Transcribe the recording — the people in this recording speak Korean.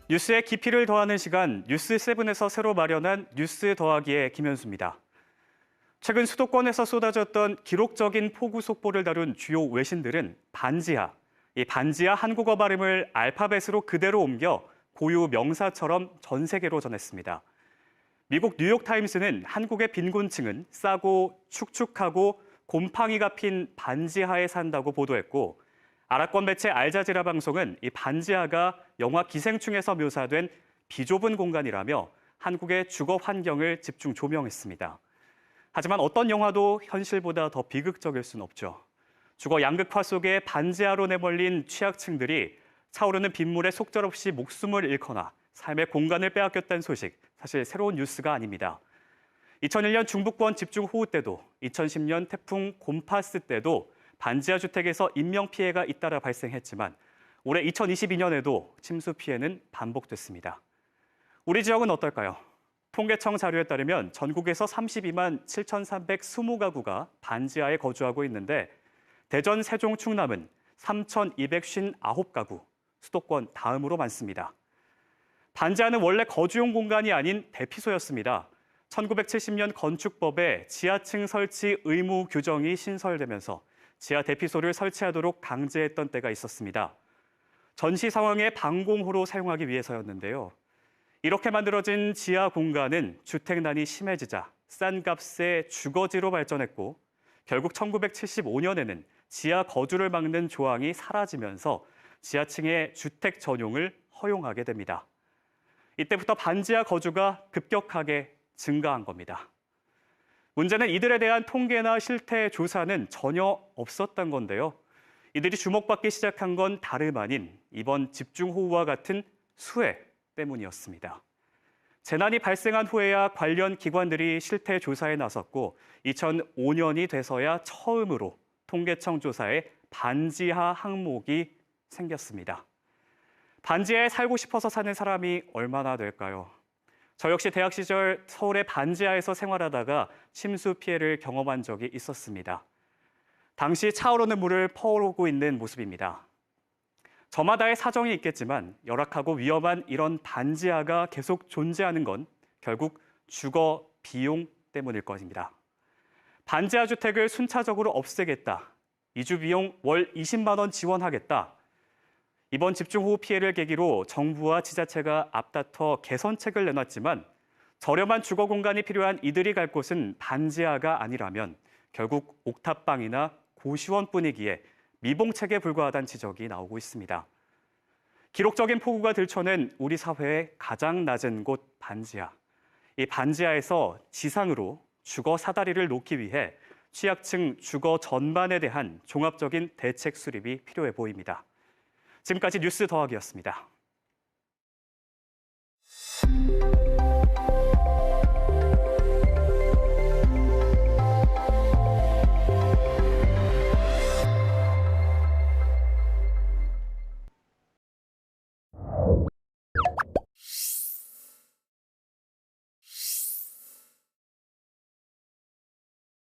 뉴스의 깊이를 더하는 시간, 뉴스7에서 새로 마련한 뉴스 더하기의 김현수입니다. 최근 수도권에서 쏟아졌던 기록적인 폭우 속보를 다룬 주요 외신들은 이 반지하 한국어 발음을 알파벳으로 그대로 옮겨 고유 명사처럼 전 세계로 전했습니다. 미국 뉴욕타임스는 한국의 빈곤층은 싸고 축축하고 곰팡이가 핀 반지하에 산다고 보도했고, 아랍권 매체 알자지라 방송은 이 반지하가 영화 기생충에서 묘사된 비좁은 공간이라며 한국의 주거 환경을 집중 조명했습니다. 하지만 어떤 영화도 현실보다 더 비극적일 수는 없죠. 주거 양극화 속에 반지하로 내몰린 취약층들이 차오르는 빗물에 속절없이 목숨을 잃거나 삶의 공간을 빼앗겼다는 소식, 사실 새로운 뉴스가 아닙니다. 2001년 중부권 집중호우 때도 2010년 태풍 곰파스 때도 반지하 주택에서 인명피해가 잇따라 발생했지만 올해 2022년에도 침수 피해는 반복됐습니다. 우리 지역은 어떨까요? 통계청 자료에 따르면 전국에서 32만 7,320가구가 반지하에 거주하고 있는데 대전, 세종, 충남은 3,259가구, 수도권 다음으로 많습니다. 반지하는 원래 거주용 공간이 아닌 대피소였습니다. 1970년 건축법에 지하층 설치 의무 규정이 신설되면서 지하 대피소를 설치하도록 강제했던 때가 있었습니다. 전시 상황의 방공호로 사용하기 위해서였는데요. 이렇게 만들어진 지하 공간은 주택난이 심해지자 싼 값의 주거지로 발전했고, 결국 1975년에는 지하 거주를 막는 조항이 사라지면서 지하층의 주택 전용을 허용하게 됩니다. 이때부터 반지하 거주가 급격하게 증가한 겁니다. 문제는 이들에 대한 통계나 실태 조사는 전혀 없었던 건데요. 이들이 주목받기 시작한 건 다름 아닌 이번 집중호우와 같은 수해 때문이었습니다. 재난이 발생한 후에야 관련 기관들이 실태 조사에 나섰고 2005년이 돼서야 처음으로 통계청 조사에 반지하 항목이 생겼습니다. 반지하에 살고 싶어서 사는 사람이 얼마나 될까요? 저 역시 대학 시절 서울의 반지하에서 생활하다가 침수 피해를 경험한 적이 있었습니다. 당시 차오르는 물을 퍼오고 있는 모습입니다. 저마다의 사정이 있겠지만 열악하고 위험한 이런 반지하가 계속 존재하는 건 결국 주거 비용 때문일 것입니다. 반지하 주택을 순차적으로 없애겠다. 이주 비용 월 20만 원 지원하겠다. 이번 집중호우 피해를 계기로 정부와 지자체가 앞다퉈 개선책을 내놨지만 저렴한 주거 공간이 필요한 이들이 갈 곳은 반지하가 아니라면 결국 옥탑방이나 고시원뿐이기에 미봉책에 불과하다는 지적이 나오고 있습니다. 기록적인 폭우가 들춰낸 우리 사회의 가장 낮은 곳 반지하. 이 반지하에서 지상으로 주거 사다리를 놓기 위해 취약층 주거 전반에 대한 종합적인 대책 수립이 필요해 보입니다. 지금까지 뉴스 더하기였습니다.